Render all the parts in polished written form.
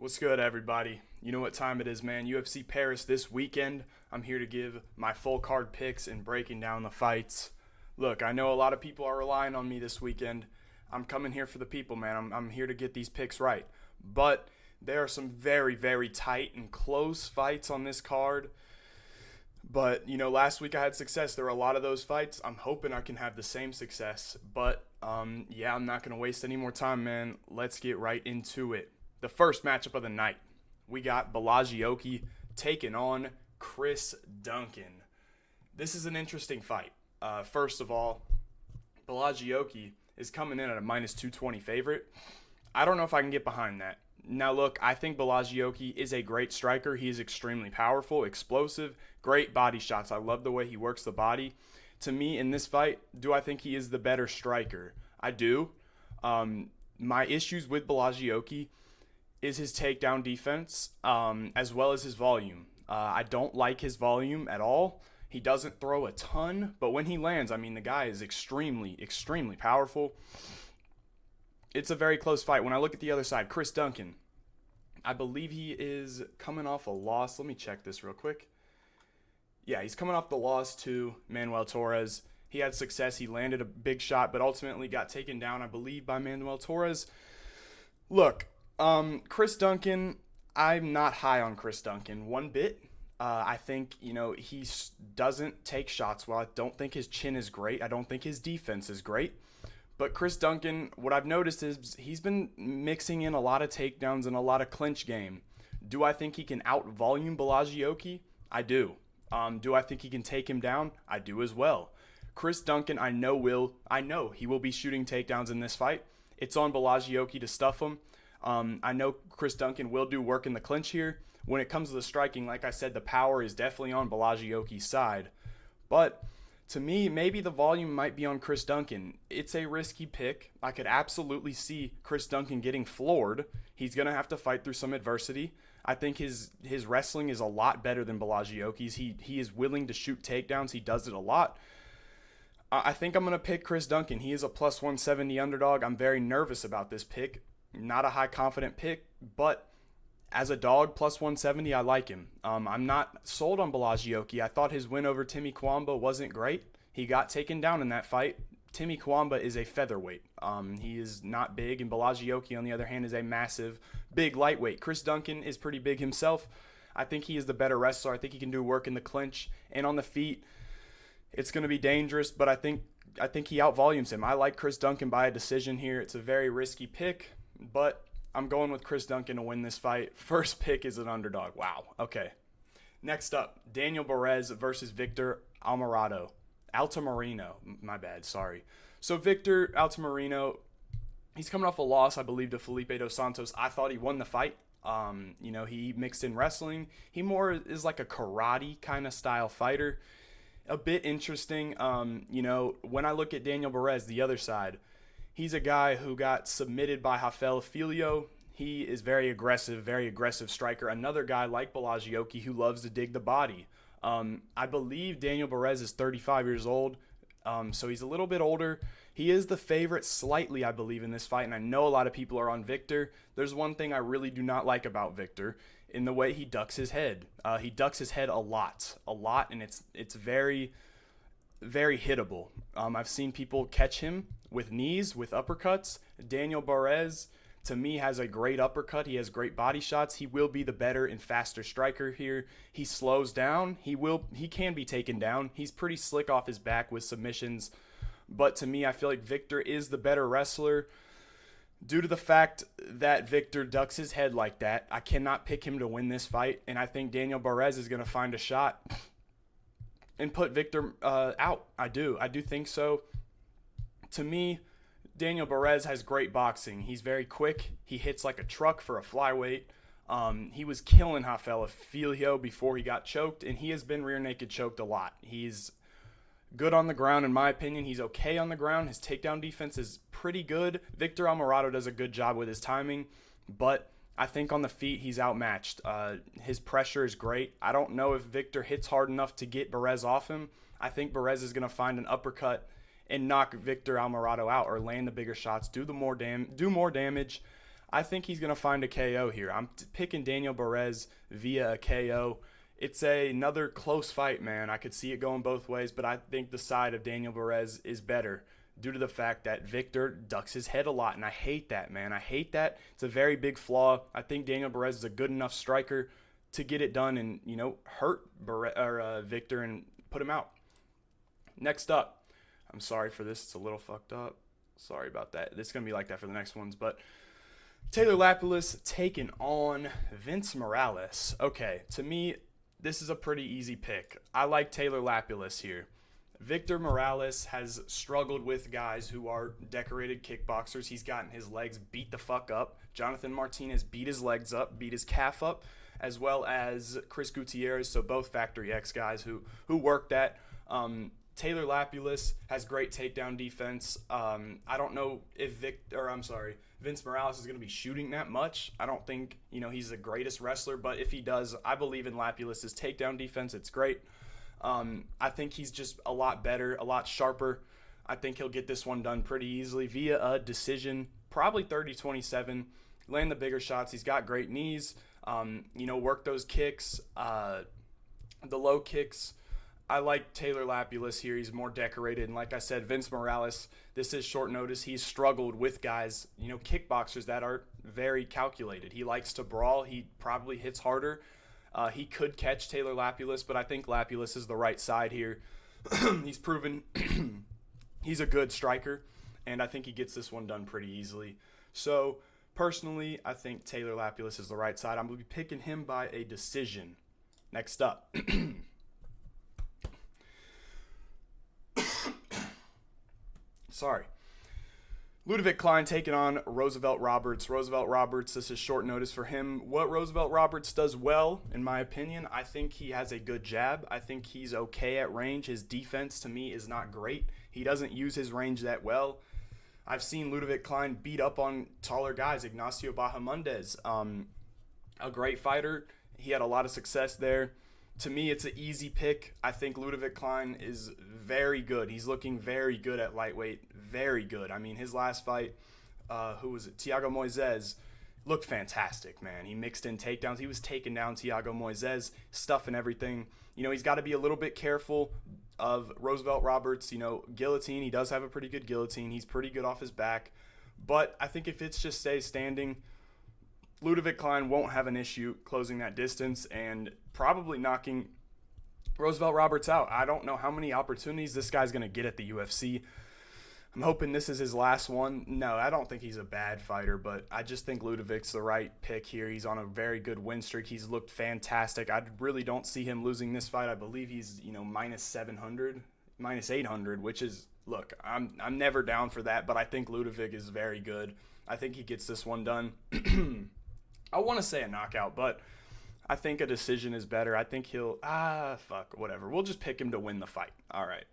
What's good, everybody? You know what time it is, man. UFC Paris this weekend. I'm here to give my full card picks and breaking down the fights. Look, I know a lot of people are relying on me this weekend. I'm coming here for the people, man. I'm here to get these picks right. But there are some very, very tight and close fights on this card. But, last week I had success. There were a lot of those fights. I'm hoping I can have the same success. But, I'm not going to waste any more time, man. Let's get right into it. The first matchup of the night, we got Bolaji taking on Chris Duncan. This is an interesting fight. First of all, Bolaji is coming in at a minus 220 favorite. I don't know if I can get behind that. Now, look, I think Bolaji is a great striker. He is extremely powerful, explosive, great body shots. I love the way he works the body. To me, in this fight, do I think he is the better striker? I do. My issues with Bolaji is his takedown defense, as well as his volume. I don't like his volume at all. He doesn't throw a ton, but when he lands, the guy is extremely, extremely powerful. It's a very close fight. When I look at the other side, Chris Duncan, I believe he is coming off a loss. Let me check this real quick. Yeah, he's coming off the loss to Manuel Torres. He had success. He landed a big shot, but ultimately got taken down, I believe, by Manuel Torres. Look, Chris Duncan, I'm not high on Chris Duncan one bit. I think, he doesn't take shots well. I don't think his chin is great. I don't think his defense is great. But Chris Duncan, what I've noticed is he's been mixing in a lot of takedowns and a lot of clinch game. Do I think he can out-volume Bolaji? I do. Do I think he can take him down? I do as well. Chris Duncan, I know he will be shooting takedowns in this fight. It's on Bolaji to stuff him. I know Chris Duncan will do work in the clinch here. When it comes to the striking, like I said, the power is definitely on Bolaji side. But to me, maybe the volume might be on Chris Duncan. It's a risky pick. I could absolutely see Chris Duncan getting floored. He's going to have to fight through some adversity. I think his wrestling is a lot better than Bolaji. He is willing to shoot takedowns. He does it a lot. I think I'm going to pick Chris Duncan. He is a plus 170 underdog. I'm very nervous about this pick. Not a high confident pick, but as a dog, plus 170, I like him. I'm not sold on Bolaji. I thought his win over Timmy Kwamba wasn't great. He got taken down in that fight. Timmy Kwamba is a featherweight. He is not big, and Bolaji, on the other hand, is a massive, big lightweight. Chris Duncan is pretty big himself. I think he is the better wrestler. I think he can do work in the clinch and on the feet. It's going to be dangerous, but I think he outvolumes him. I like Chris Duncan by a decision here. It's a very risky pick, but I'm going with Chris Duncan to win this fight. First pick is an underdog. Wow. Okay. Next up, Daniel Barez versus Victor Altamirano. My bad. Sorry. So Victor Altamirano, he's coming off a loss, I believe, to Felipe dos Santos. I thought he won the fight. He mixed in wrestling. He more is like a karate kind of style fighter. A bit interesting. When I look at Daniel Barez, the other side, he's a guy who got submitted by Rafael Filho. He is very aggressive striker. Another guy like Bolaji who loves to dig the body. I believe Daniel Barez is 35 years old, so he's a little bit older. He is the favorite slightly, I believe, in this fight, and I know a lot of people are on Victor. There's one thing I really do not like about Victor in the way he ducks his head. He ducks his head a lot, and it's very, very hittable. I've seen people catch him with knees, with uppercuts. Daniel Barez, to me, has a great uppercut. He has great body shots. He will be the better and faster striker here. He slows down. He can be taken down. He's pretty slick off his back with submissions. But to me, I feel like Victor is the better wrestler. Due to the fact that Victor ducks his head like that, I cannot pick him to win this fight. And I think Daniel Barez is going to find a shot and put Victor out. I do think so. To me, Daniel Barez has great boxing. He's very quick. He hits like a truck for a flyweight. He was killing Rafael Filho before he got choked, and he has been rear naked choked a lot. He's good on the ground, in my opinion. He's okay on the ground. His takedown defense is pretty good. Victor Altamirano does a good job with his timing, but I think on the feet he's outmatched. His pressure is great. I don't know if Victor hits hard enough to get Barez off him. I think Barez is going to find an uppercut and knock Victor Altamirano out or land the bigger shots, do more damage. I think he's going to find a KO here. I'm picking Daniel Barez via a KO. It's another close fight, man. I could see it going both ways, but I think the side of Daniel Barez is better due to the fact that Victor ducks his head a lot, and I hate that, man. I hate that. It's a very big flaw. I think Daniel Barez is a good enough striker to get it done and, hurt Victor and put him out. Next up, I'm sorry for this. It's a little fucked up. Sorry about that. It's going to be like that for the next ones, but Taylor Lapilus taking on Vince Morales. Okay, to me, this is a pretty easy pick. I like Taylor Lapilus here. Victor Morales has struggled with guys who are decorated kickboxers. He's gotten his legs beat the fuck up. Jonathan Martinez beat his legs up, beat his calf up, as well as Chris Gutierrez, so both Factory X guys who worked that. Taylor Lapilus has great takedown defense. I don't know if Vince Morales is going to be shooting that much. I don't think, he's the greatest wrestler, but if he does, I believe in Lapilus' takedown defense. It's great. I think he's just a lot better, a lot sharper. I think he'll get this one done pretty easily via a decision, probably 30-27. Land the bigger shots. He's got great knees. Work those kicks, the low kicks. I like Taylor Lapilus here. He's more decorated. And like I said, Vince Morales, this is short notice. He's struggled with guys, kickboxers that are very calculated. He likes to brawl. He probably hits harder. He could catch Taylor Lapilus, but I think Lapilus is the right side here. He's proven he's a good striker, and I think he gets this one done pretty easily. So, personally, I think Taylor Lapilus is the right side. I'm going to be picking him by a decision. Next up. Sorry. Ludovit Klein taking on Roosevelt Roberts. Roosevelt Roberts, this is short notice for him. What Roosevelt Roberts does well, in my opinion, I think he has a good jab. I think he's okay at range. His defense, to me, is not great. He doesn't use his range that well. I've seen Ludovit Klein beat up on taller guys. Ignacio Bahamondes, a great fighter. He had a lot of success there. To me, it's an easy pick. I think Ludovit Klein is very good. He's looking very good at lightweight. Very good. I mean, his last fight, Thiago Moises, looked fantastic, man. He mixed in takedowns. He was taking down Thiago Moises, stuff and everything. He's got to be a little bit careful of Roosevelt Roberts. Guillotine. He does have a pretty good guillotine. He's pretty good off his back. But I think if it's just stays standing, Ludovit Klein won't have an issue closing that distance and probably knocking Roosevelt Roberts out. I don't know how many opportunities this guy's going to get at the UFC. I'm hoping this is his last one. No, I don't think he's a bad fighter, but I just think Ludovit's the right pick here. He's on a very good win streak. He's looked fantastic. I really don't see him losing this fight. I believe he's, minus 700, minus 800, which is, look, I'm never down for that, but I think Ludovit is very good. I think he gets this one done. I want to say a knockout, but I think a decision is better. I think he'll, whatever. We'll just pick him to win the fight. All right.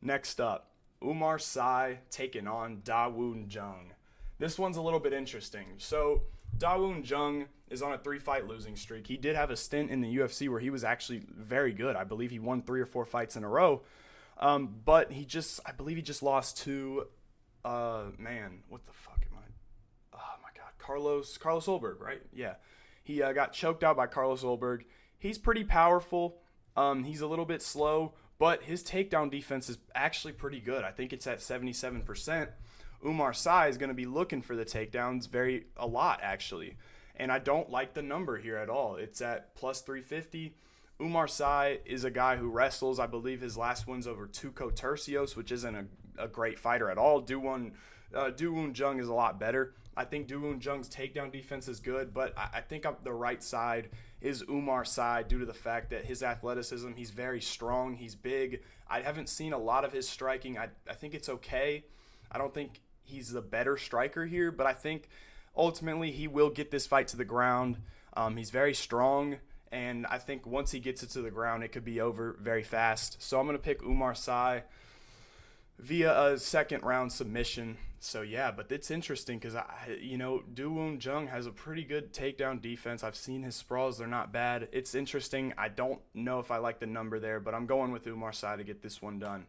Next up, Oumar Sy taking on Dawoon Jung. This one's a little bit interesting. So, Dawoon Jung is on a 3-fight losing streak. He did have a stint in the UFC where he was actually very good. I believe he won 3 or 4 fights in a row. But I believe he just lost to, what the fuck am I? Oh my God, Carlos Ulberg, right? Yeah. He got choked out by Carlos Ulberg. He's pretty powerful. He's a little bit slow, but his takedown defense is actually pretty good. I think it's at 77%. Oumar Sy is going to be looking for the takedowns a lot, actually. And I don't like the number here at all. It's at plus 350. Oumar Sy is a guy who wrestles. I believe his last win's over Tuco Tercios, which isn't a great fighter at all. Dawoon Jung is a lot better. I think Dawoon Jung's takedown defense is good, but I think the right side is Oumar Sy due to the fact that his athleticism, he's very strong, he's big. I haven't seen a lot of his striking. I think it's okay. I don't think he's the better striker here, but I think ultimately he will get this fight to the ground. He's very strong, and I think once he gets it to the ground, it could be over very fast. So I'm going to pick Oumar Sy via a second-round submission. So, yeah, but it's interesting because, Dawoon Jung has a pretty good takedown defense. I've seen his sprawls. They're not bad. It's interesting. I don't know if I like the number there, but I'm going with Oumar Sy to get this one done.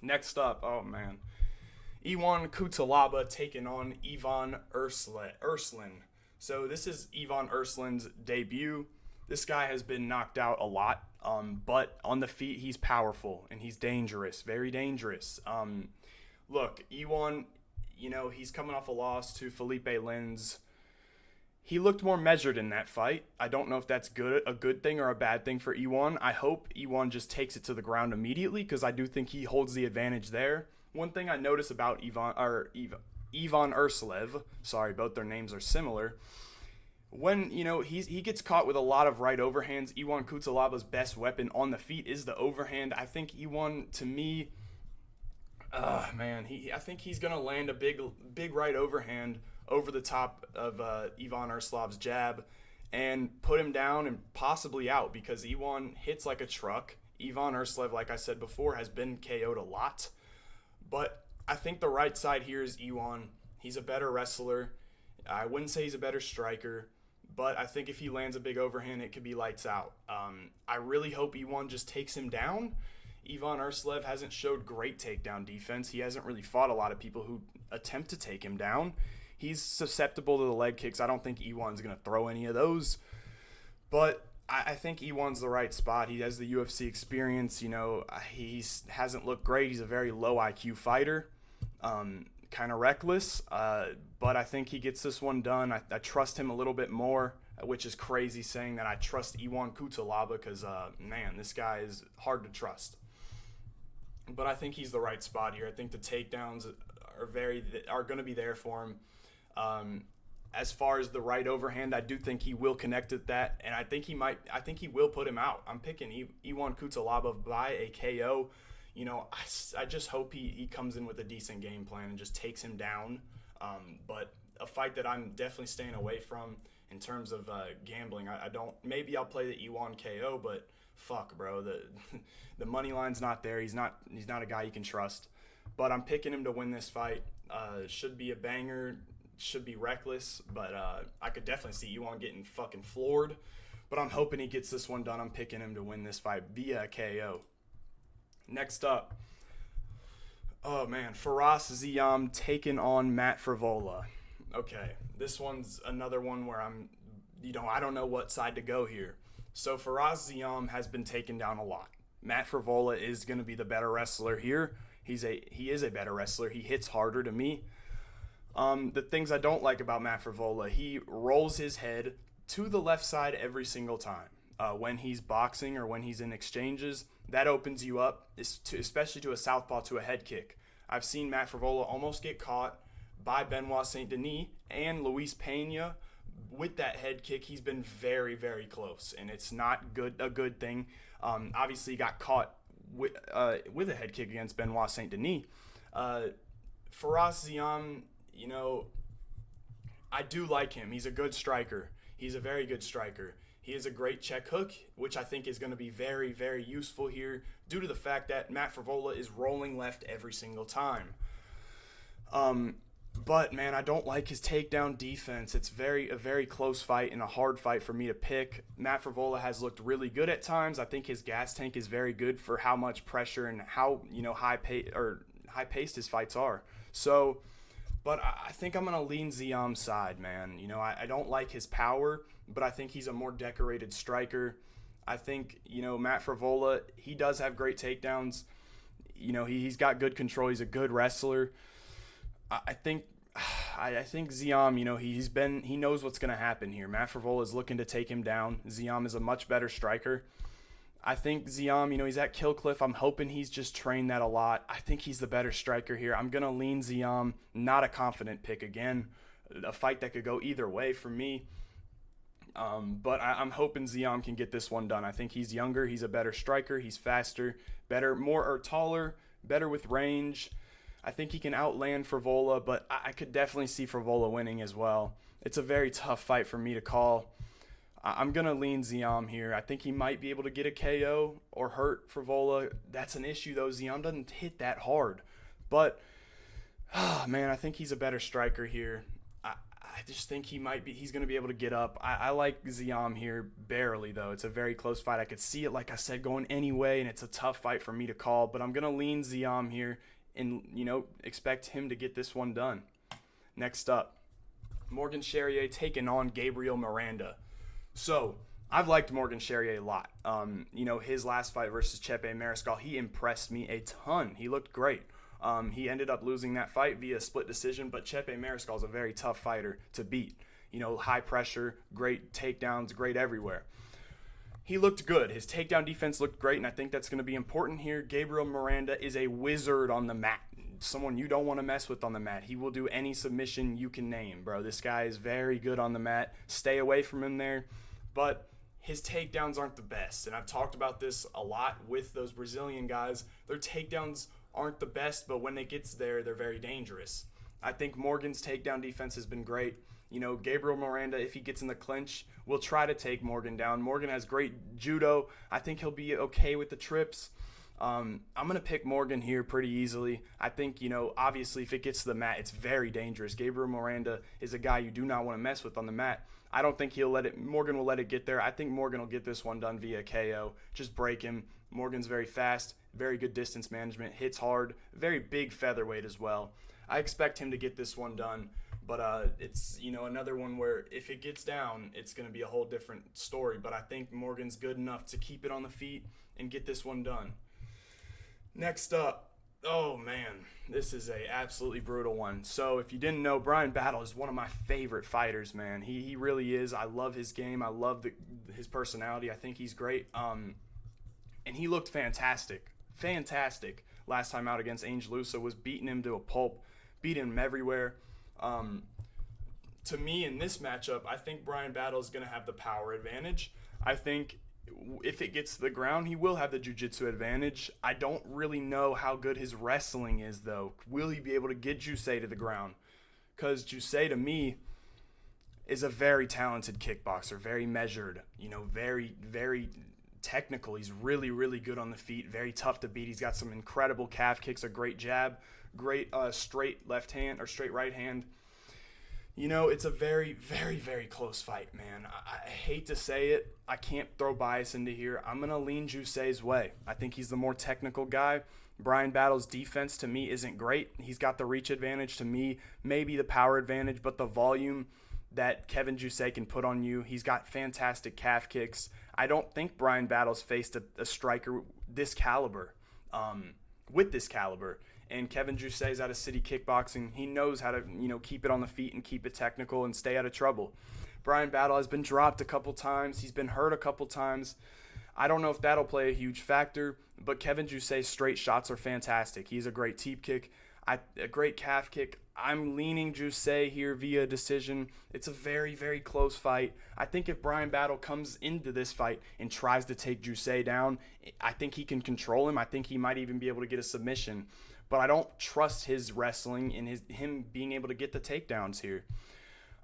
Next up, oh, man. Ivan Cutelaba taking on Ivan Erslan. So this is Ivan Erslan's debut. This guy has been knocked out a lot, but on the feet he's powerful and he's dangerous, very dangerous. Look, Ivan, he's coming off a loss to Felipe Lins. He looked more measured in that fight. I don't know if that's a good thing or a bad thing for Ivan. I hope Ivan just takes it to the ground immediately because I do think he holds the advantage there. One thing I notice about Ivan Erslev, sorry, both their names are similar. When, he gets caught with a lot of right overhands, Ivan Cutelaba's best weapon on the feet is the overhand. I think Ivan, to me, I think he's going to land a big right overhand over the top of Ivan Erslav's jab and put him down and possibly out because Ivan hits like a truck. Ivan Erslev, like I said before, has been KO'd a lot. But I think the right side here is Ivan. He's a better wrestler. I wouldn't say he's a better striker, but I think if he lands a big overhand, it could be lights out. I really hope Ivan just takes him down. Ivan Erslev hasn't showed great takedown defense. He hasn't really fought a lot of people who attempt to take him down. He's susceptible to the leg kicks. I don't think Ivan's going to throw any of those. But I think Ivan's the right spot. He has the UFC experience. He hasn't looked great. He's a very low IQ fighter, kind of reckless. But I think he gets this one done. I trust him a little bit more, which is crazy saying that I trust Ivan Cutelaba because, this guy is hard to trust. But I think he's the right spot here. I think the takedowns are going to be there for him. As far as the right overhand, I do think he will connect with that, and I think he will put him out. I'm picking Ivan Cutelaba by a KO. I just hope he comes in with a decent game plan and just takes him down. But a fight that I'm definitely staying away from in terms of gambling. I don't. Maybe I'll play the Ivan KO, but fuck, bro. The money line's not there. He's not a guy you can trust. But I'm picking him to win this fight. Should be a banger. Should be reckless, but I could definitely see Ivan getting fucking floored. But I'm hoping he gets this one done. I'm picking him to win this fight via KO. Next up, Firas Ziam taking on Matt Frevola. Okay, this one's another one where I don't know what side to go here. So Firas Ziam has been taken down a lot. Matt Frevola is going to be the better wrestler here. He is a better wrestler. He hits harder to me. The things I don't like about Matt Frevola, he rolls his head to the left side every single time. When he's boxing or when he's in exchanges, that opens you up, especially to a southpaw, to a head kick. I've seen Matt Frevola almost get caught by Benoit St-Denis and Luis Pena with that head kick. He's been very, very close, and it's not a good thing. Obviously, he got caught with a head kick against Benoit St-Denis. Firas Ziam, I do like him. He's a good striker. He's a very good striker. He has a great check hook, which I think is going to be very, very useful here due to the fact that Matt Frevola is rolling left every single time. But, man, I don't like his takedown defense. It's a very close fight and a hard fight for me to pick. Matt Frevola has looked really good at times. I think his gas tank is very good for how much pressure and how, high-paced his fights are. So, but I think I'm going to lean Ziam's side, man. I don't like his power, but I think he's a more decorated striker. I think, Matt Frevola, he does have great takedowns. He's got good control. He's a good wrestler. I think Ziam, he knows what's going to happen here. Matt Frevola is looking to take him down. Ziam is a much better striker. I think Ziam, he's at Kill Cliff. I'm hoping he's just trained that a lot. I think he's the better striker here. I'm going to lean Ziam. Not a confident pick again. A fight that could go either way for me. But I'm hoping Ziam can get this one done. I think he's younger. He's a better striker. He's faster, taller, better with range. I think he can outland Frevola, but I could definitely see Frevola winning as well. It's a very tough fight for me to call. I'm going to lean Ziam here. I think he might be able to get a KO or hurt Frevola. That's an issue, though. Ziam doesn't hit that hard. But, I think he's a better striker here. I just think he's going to be able to get up. I like Ziam here barely, though. It's a very close fight. I could see it, like I said, going any way, and it's a tough fight for me to call. But I'm going to lean Ziam here and, expect him to get this one done. Next up, Morgan Charriere taking on Gabriel Miranda. So, I've liked Morgan Charriere a lot. His last fight versus Chepe Mariscal, he impressed me a ton. He looked great. He ended up losing that fight via split decision, but Chepe Mariscal is a very tough fighter to beat. High pressure, great takedowns, great everywhere. He looked good. His takedown defense looked great, and I think that's going to be important here. Gabriel Miranda is a wizard on the mat. Someone you don't want to mess with on the mat. He will do any submission you can name, bro. This guy is very good on the mat. Stay away from him there. But his takedowns aren't the best, and I've talked about this a lot with those Brazilian guys. Their takedowns aren't the best, but when it gets there, they're very dangerous. I think Morgan's takedown defense has been great. Gabriel Miranda, if he gets in the clinch, will try to take Morgan down. Morgan has great judo. I think he'll be okay with the trips. I'm going to pick Morgan here pretty easily. I think, obviously if it gets to the mat, it's very dangerous. Gabriel Miranda is a guy you do not want to mess with on the mat. I don't think Morgan will let it get there. I think Morgan will get this one done via KO. Just break him. Morgan's very fast, very good distance management, hits hard, very big featherweight as well. I expect him to get this one done. But it's, another one where if it gets down, it's going to be a whole different story. But I think Morgan's good enough to keep it on the feet and get this one done. Next up, oh man, this is a absolutely brutal one. So if you didn't know, Bryan Battle is one of my favorite fighters, man. He really is. I love his game. I love his personality. I think he's great. And he looked fantastic. Fantastic. Last time out against Angel Lusa was beating him to a pulp, beating him everywhere. To me, in this matchup, I think Bryan Battle is going to have the power advantage. I think if it gets to the ground, he will have the jiu-jitsu advantage. I don't really know how good his wrestling is, though. Will he be able to get Jousset to the ground? Because Jousset, to me, is a very talented kickboxer, very measured, very, very technical. He's really, really good on the feet, very tough to beat. He's got some incredible calf kicks, a great jab, great straight left hand or straight right hand. It's a very, very, very close fight, man. I hate to say it. I can't throw bias into here. I'm going to lean Jousset's way. I think he's the more technical guy. Bryan Battle's defense, to me, isn't great. He's got the reach advantage. To me, maybe the power advantage, but the volume that Kevin Jousset can put on you, he's got fantastic calf kicks. I don't think Bryan Battle's faced a striker this caliber, with this caliber. And Kevin Jousset's out of City Kickboxing. He knows how to, keep it on the feet and keep it technical and stay out of trouble. Bryan Battle has been dropped a couple times. He's been hurt a couple times. I don't know if that'll play a huge factor, but Kevin Jousset's straight shots are fantastic. He's a great teep kick, a great calf kick. I'm leaning Jousset here via decision. It's a very, very close fight. I think if Bryan Battle comes into this fight and tries to take Jousset down, I think he can control him. I think he might even be able to get a submission. But I don't trust his wrestling and him being able to get the takedowns here.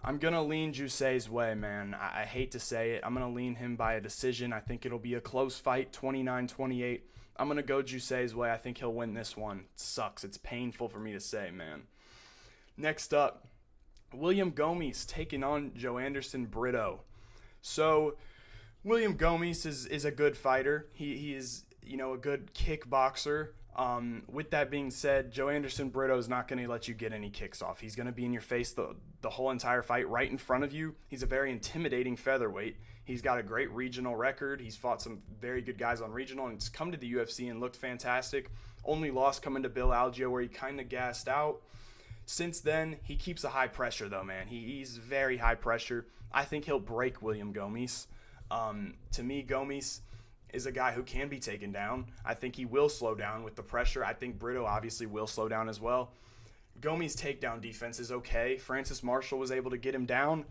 I'm going to lean Jousset's way, man. I hate to say it. I'm going to lean him by a decision. I think it'll be a close fight, 29-28. I'm going to go Jousset's way. I think he'll win this one. It sucks. It's painful for me to say, man. Next up, William Gomis taking on Joanderson Brito. So, William Gomis is a good fighter. He is, a good kickboxer. With that being said, Joanderson Brito is not going to let you get any kicks off. He's going to be in your face the whole entire fight right in front of you. He's a very intimidating featherweight. He's got a great regional record. He's fought some very good guys on regional and he's come to the UFC and looked fantastic. Only loss coming to Bill Algeo where he kind of gassed out. Since then, he keeps a high pressure though, man. He's very high pressure. I think he'll break William Gomis. To me, Gomis is a guy who can be taken down. I think he will slow down with the pressure. I think Brito obviously will slow down as well. Gomis' takedown defense is okay. Francis Marshall was able to get him down.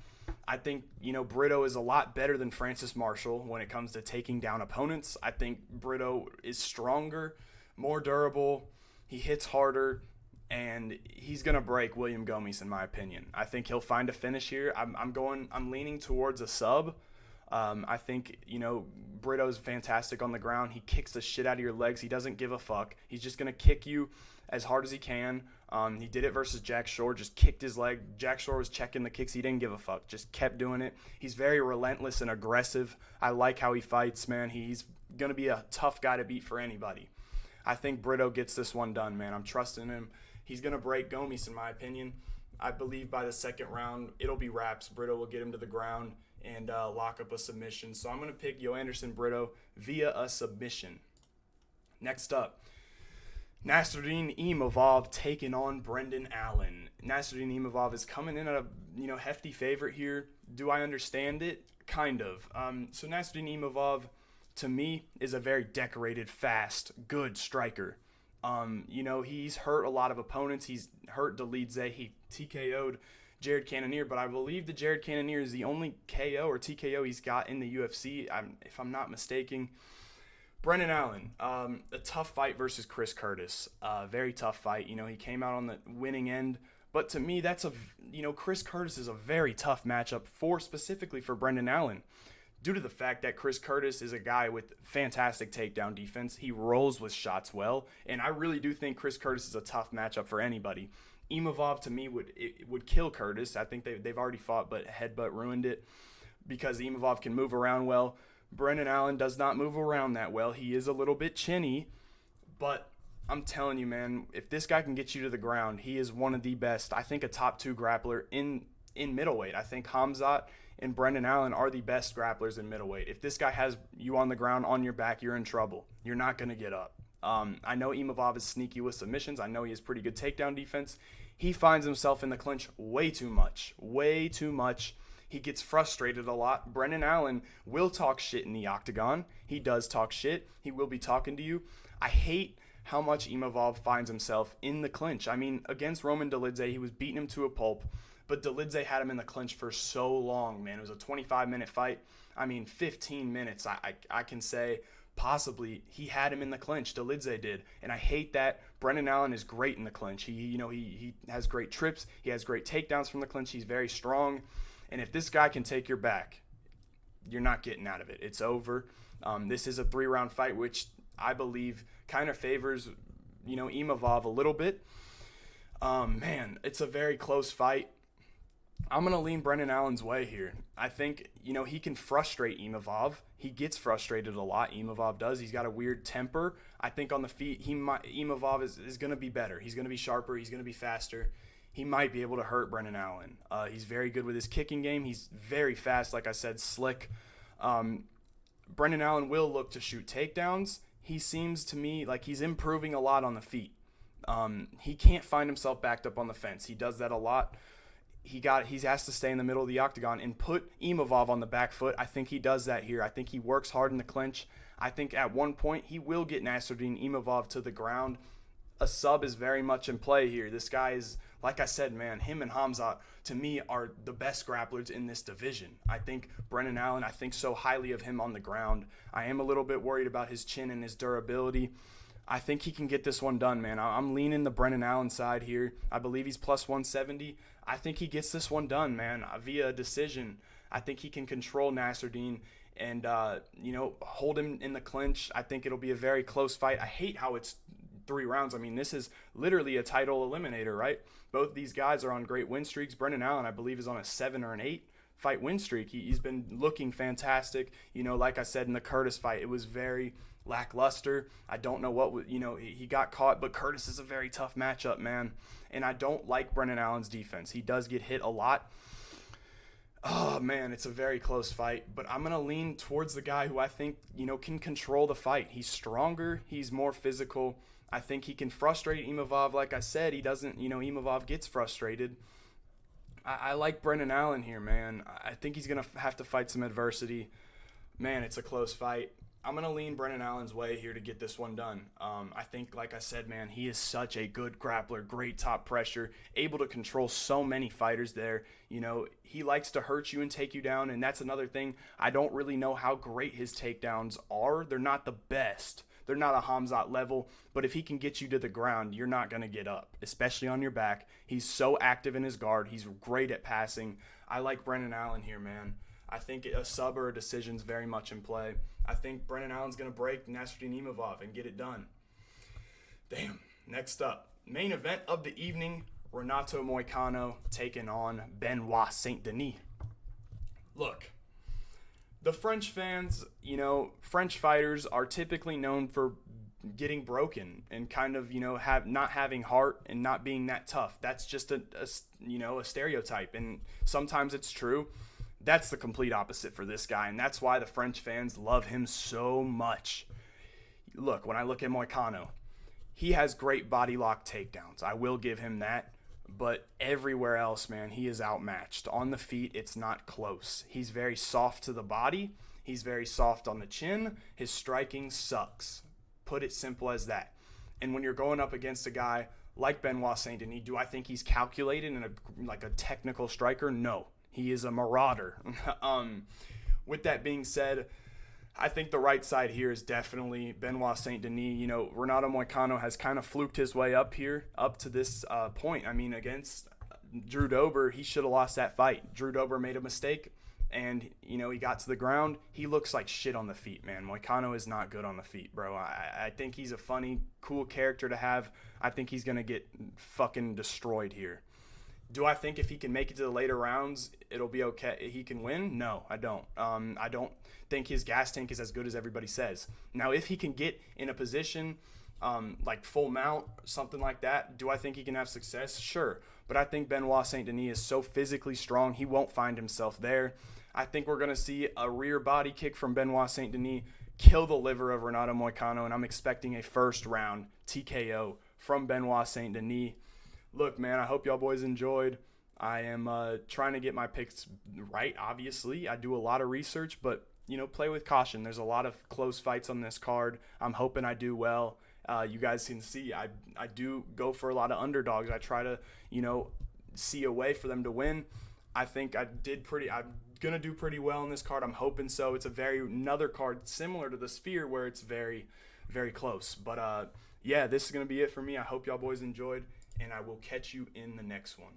I think, Brito is a lot better than Francis Marshall when it comes to taking down opponents. I think Brito is stronger, more durable. He hits harder, and he's going to break William Gomis in my opinion. I think he'll find a finish here. I'm leaning towards a sub. I think, Brito's fantastic on the ground. He kicks the shit out of your legs. He doesn't give a fuck. He's just going to kick you as hard as he can. He did it versus Jack Shore, just kicked his leg. Jack Shore was checking the kicks. He didn't give a fuck, just kept doing it. He's very relentless and aggressive. I like how he fights, man. He's going to be a tough guy to beat for anybody. I think Brito gets this one done, man. I'm trusting him. He's going to break Gomis, in my opinion. I believe by the second round, it'll be wraps. Brito will get him to the ground and lock up a submission. So I'm going to pick Joanderson Brito via a submission. Next up, Nassourdine Imavov taking on Brendan Allen. Nassourdine Imavov is coming in at a hefty favorite here. Do I understand it? Kind of. So Nassourdine Imavov, to me, is a very decorated, fast, good striker. He's hurt a lot of opponents. He's hurt Dolidze. He TKO'd Jared Cannonier, but I believe the Jared Cannonier is the only KO or TKO he's got in the UFC, if I'm not mistaken. Brendan Allen, a tough fight versus Chris Curtis. Very tough fight. He came out on the winning end. But to me, Chris Curtis is a very tough matchup specifically for Brendan Allen. Due to the fact that Chris Curtis is a guy with fantastic takedown defense. He rolls with shots well. And I really do think Chris Curtis is a tough matchup for anybody. Imavov, to me, would kill Curtis. I think they've already fought, but headbutt ruined it because Imavov can move around well. Brendan Allen does not move around that well. He is a little bit chinny, but I'm telling you, man, if this guy can get you to the ground, he is one of the best. I think a top 2 grappler in middleweight. I think Khamzat and Brendan Allen are the best grapplers in middleweight. If this guy has you on the ground, on your back, you're in trouble. You're not going to get up. I know Imavov is sneaky with submissions. I know he has pretty good takedown defense. He finds himself in the clinch way too much. He gets frustrated a lot. Brendan Allen will talk shit in the octagon. He does talk shit. He will be talking to you. I hate how much Imavov finds himself in the clinch. I mean, against Roman Dolidze, he was beating him to a pulp, but Dolidze had him in the clinch for so long, man. It was a 25-minute fight. 15 minutes, I can say possibly he had him in the clinch. Dolidze did, and I hate that. Brendan Allen is great in the clinch. He has great trips. He has great takedowns from the clinch. He's very strong. And if this guy can take your back, you're not getting out of it. It's over. This is a 3-round fight, which I believe kind of favors, Imavov a little bit. It's a very close fight. I'm going to lean Brendan Allen's way here. I think, he can frustrate Imavov. He gets frustrated a lot. Imavov does. He's got a weird temper. I think on the feet, Imavov is going to be better. He's going to be sharper. He's going to be faster. He might be able to hurt Brendan Allen. He's very good with his kicking game. He's very fast, like I said, slick. Brendan Allen will look to shoot takedowns. He seems to me like he's improving a lot on the feet. He can't find himself backed up on the fence. He does that a lot. He has to stay in the middle of the octagon and put Imavov on the back foot. I think he does that here. I think he works hard in the clinch. I think at one point he will get Nassourdine Imavov to the ground. A sub is very much in play here. This guy is, like I said, man, him and Khamzat, to me, are the best grapplers in this division. I think Brendan Allen, I think so highly of him on the ground. I am a little bit worried about his chin and his durability. I think he can get this one done, man. I'm leaning the Brendan Allen side here. I believe he's plus 170. I think he gets this one done, man, via a decision. I think he can control Nassourdine and, hold him in the clinch. I think it'll be a very close fight. I hate how it's 3 rounds. This is literally a title eliminator, right? Both these guys are on great win streaks. Brendan Allen, I believe, is on a 7 or an 8 fight win streak. He's been looking fantastic. Like I said in the Curtis fight, it was very lackluster. I don't know what, he got caught, but Curtis is a very tough matchup, man. And I don't like Brendan Allen's defense. He does get hit a lot. Oh, man, it's a very close fight. But I'm going to lean towards the guy who I think, can control the fight. He's stronger. He's more physical. I think he can frustrate Imavov. Like I said, he doesn't, Imavov gets frustrated. I like Brendan Allen here, man. I think he's going to have to fight some adversity. Man, it's a close fight. I'm going to lean Brendan Allen's way here to get this one done. I think, like I said, man, he is such a good grappler, great top pressure, able to control so many fighters there. He likes to hurt you and take you down, and that's another thing. I don't really know how great his takedowns are. They're not the best. They're not a Khamzat level, but if he can get you to the ground, you're not going to get up, especially on your back. He's so active in his guard. He's great at passing. I like Brendan Allen here, man. I think a sub or a decision is very much in play. I think Brendan Allen's going to break Nassourdine Imavov and get it done. Damn. Next up, main event of the evening, Renato Moicano taking on Benoit St-Denis. Look, the French fans, French fighters are typically known for, getting broken and kind of, not having heart and not being that tough. That's just a stereotype. And sometimes it's true. That's the complete opposite for this guy. And that's why the French fans love him so much. Look, when I look at Moicano, he has great body lock takedowns. I will give him that. But everywhere else, man, he is outmatched. On the feet, it's not close. He's very soft to the body. He's very soft on the chin. His striking sucks. Put it simple as that. And when you're going up against a guy like Benoit St-Denis, do I think he's calculated and a technical striker? No. He is a marauder. With that being said, I think the right side here is definitely Benoit St-Denis. Renato Moicano has kind of fluked his way up to this point. I mean, against Drew Dober, he should have lost that fight. Drew Dober made a mistake, and, he got to the ground. He looks like shit on the feet, man. Moicano is not good on the feet, bro. I think he's a funny, cool character to have. I think he's going to get fucking destroyed here. Do I think if he can make it to the later rounds, it'll be okay? He can win? No, I don't. I don't think his gas tank is as good as everybody says. Now, if he can get in a position like full mount, something like that, do I think he can have success? Sure. But I think Benoit St-Denis is so physically strong, he won't find himself there. I think we're going to see a rear body kick from Benoit St-Denis kill the liver of Renato Moicano, and I'm expecting a first round TKO from Benoit St-Denis. Look, man, I hope y'all boys enjoyed. I am trying to get my picks right, obviously. I do a lot of research, but, play with caution. There's a lot of close fights on this card. I'm hoping I do well. You guys can see I do go for a lot of underdogs. I try to, see a way for them to win. I think I'm going to do pretty well in this card. I'm hoping so. It's another card similar to the Sphere where it's very, very close. But, yeah, this is going to be it for me. I hope y'all boys enjoyed, and I will catch you in the next one.